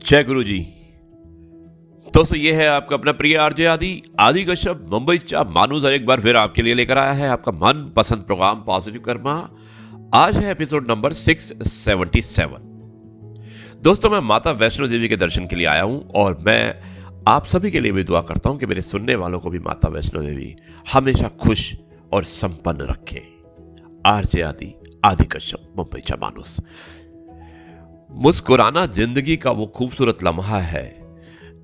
जय गुरु जी। दोस्तों ये है आपका अपना प्रिय आरजे आदि कश्यप मुंबईचा माणूस और एक बार फिर आपके लिए लेकर आया है आपका मन पसंद प्रोग्राम पॉजिटिव कर्मा। आज है एपिसोड नंबर 677। दोस्तों मैं माता वैष्णो देवी के दर्शन के लिए आया हूं और मैं आप सभी के लिए भी दुआ करता हूं कि मेरे सुनने वालों को भी माता वैष्णो देवी हमेशा खुश और संपन्न रखे। आरजे आदि कश्यप मुंबईचा माणूस। मुस्कुराना जिंदगी का वो खूबसूरत लम्हा है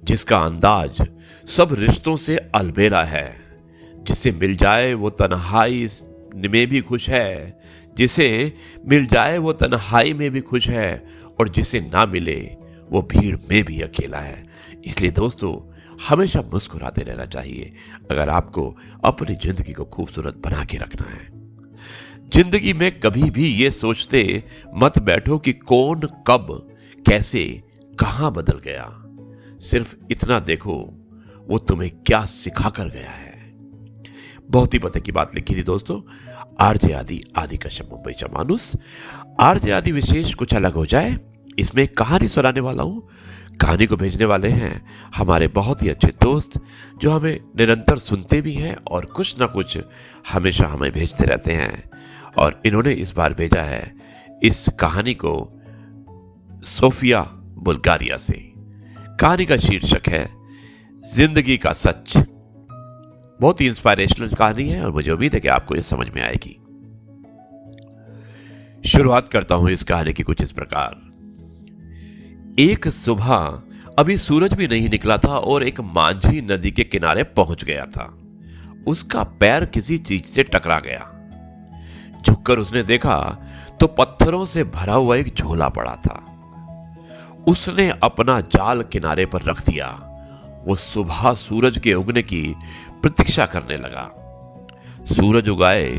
जिसका अंदाज सब रिश्तों से अलबेला है। जिसे मिल जाए वो तन्हाई में भी खुश है, जिसे मिल जाए वो तन्हाई में भी खुश है और जिसे ना मिले वो भीड़ में भी अकेला है। इसलिए दोस्तों हमेशा मुस्कुराते रहना चाहिए अगर आपको अपनी जिंदगी को खूबसूरत बना के रखना है। जिंदगी में कभी भी ये सोचते मत बैठो कि कौन कब कैसे कहां बदल गया। सिर्फ इतना देखो वो तुम्हें क्या सिखा कर गया है। बहुत ही पते की बात लिखी थी दोस्तों आरजे आदि कश्यप मुंबईचा माणूस। आरजे आदि विशेष कुछ अलग हो जाए, इसमें एक कहानी सुनाने वाला हूं। कहानी को भेजने वाले हैं हमारे बहुत ही अच्छे दोस्त जो हमें निरंतर सुनते भी हैं और कुछ ना कुछ हमेशा हमें भेजते रहते हैं। और इन्होंने इस बार भेजा है इस कहानी को सोफिया बुल्गारिया से। कहानी का शीर्षक है जिंदगी का सच। बहुत ही इंस्पायरेशनल कहानी है और मुझे उम्मीद है कि आपको ये समझ में आएगी। शुरुआत करता हूं इस कहानी की कुछ इस प्रकार। एक सुबह अभी सूरज भी नहीं निकला था और एक मांझी नदी के किनारे पहुंच गया था। उसका पैर किसी चीज से टकरा गया। झुककर उसने देखा तो पत्थरों से भरा हुआ एक झोला पड़ा था। उसने अपना जाल किनारे पर रख दिया। वो सुबह सूरज के उगने की प्रतीक्षा करने लगा। सूरज उगाए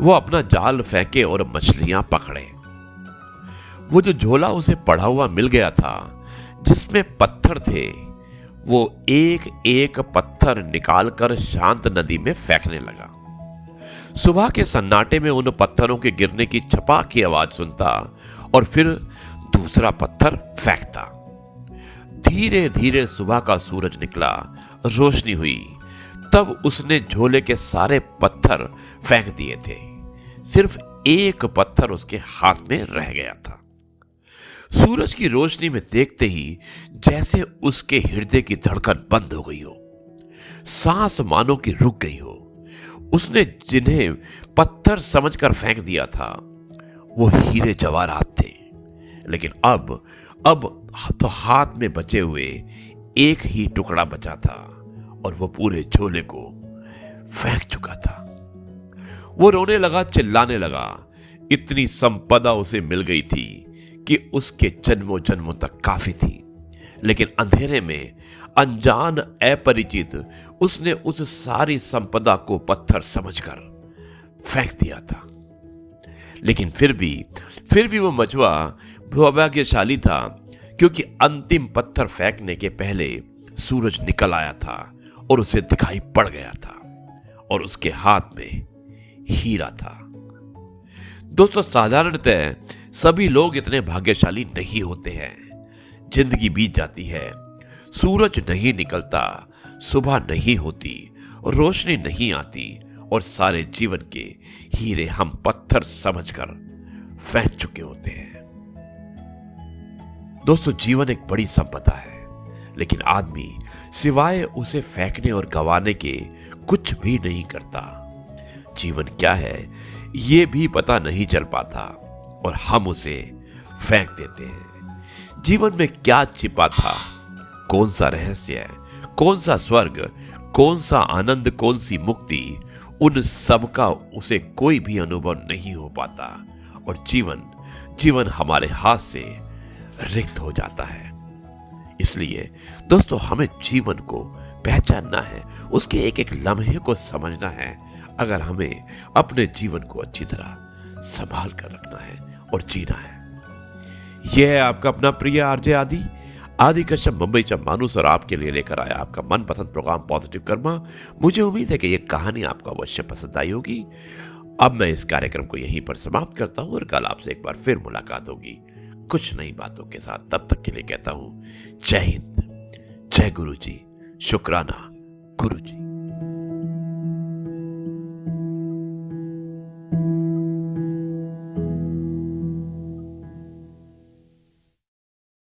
वो अपना जाल फेंके और मछलियां पकड़े। वो जो झोला उसे पड़ा हुआ मिल गया था जिसमें पत्थर थे, वो एक एक पत्थर निकालकर शांत नदी में फेंकने लगा। सुबह के सन्नाटे में उन पत्थरों के गिरने की छपा की आवाज सुनता और फिर दूसरा पत्थर फेंकता। धीरे धीरे सुबह का सूरज निकला, रोशनी हुई। तब उसने झोले के सारे पत्थर फेंक दिए थे। सिर्फ एक पत्थर उसके हाथ में रह गया था। सूरज की रोशनी में देखते ही जैसे उसके हृदय की धड़कन बंद हो गई हो, सांस मानो की रुक गई हो। उसने जिन्हें पत्थर समझकर फेंक दिया था वो हीरे जवाहरात थे, लेकिन अब तो हाथ में बचे हुए एक ही टुकड़ा बचा था और वो पूरे झोले को फेंक चुका था। वो रोने लगा, चिल्लाने लगा। इतनी संपदा उसे मिल गई थी कि उसके जन्मों जन्मों तक काफी थी, लेकिन अंधेरे में अनजान अपरिचित उसने उस सारी संपदा को पत्थर समझकर फेंक दिया था। लेकिन फिर भी वो मछुआ सौभाग्यशाली था क्योंकि अंतिम पत्थर फेंकने के पहले सूरज निकल आया था और उसे दिखाई पड़ गया था और उसके हाथ में हीरा था। दोस्तों साधारणतः सभी लोग इतने भाग्यशाली नहीं होते हैं। जिंदगी बीत जाती है, सूरज नहीं निकलता, सुबह नहीं होती, रोशनी नहीं आती और सारे जीवन के हीरे हम पत्थर समझकर फेंक चुके होते हैं। दोस्तों जीवन एक बड़ी संपदा है, लेकिन आदमी सिवाय उसे फेंकने और गंवाने के कुछ भी नहीं करता। जीवन क्या है ये भी पता नहीं चल पाता और हम उसे फेंक देते हैं। जीवन में क्या छिपा था, कौन सा रहस्य, कौन सा स्वर्ग, कौन सा आनंद, कौन सी मुक्ति, उन सब का उसे कोई भी अनुभव नहीं हो पाता और जीवन हमारे हाथ से रिक्त हो जाता है। इसलिए दोस्तों हमें जीवन को पहचानना है, उसके एक एक लम्हे को समझना है अगर हमें अपने जीवन को अच्छी तरह संभाल कर रखना है और जीना है। यह है आपका अपना प्रिय आरजे आदि कश्यप मुंबईचा माणूस और आपके लिए लेकर आया आपका मनपसंद प्रोग्राम पॉजिटिव कर्मा। मुझे उम्मीद है कि यह कहानी आपको अवश्य पसंद आई होगी। अब मैं इस कार्यक्रम को यहीं पर समाप्त करता हूं और कल आपसे एक बार फिर मुलाकात होगी। कुछ नई बातों के साथ। तब तक के लिए कहता हूं जय हिंद, जय गुरु जी, शुक्राना गुरु जी।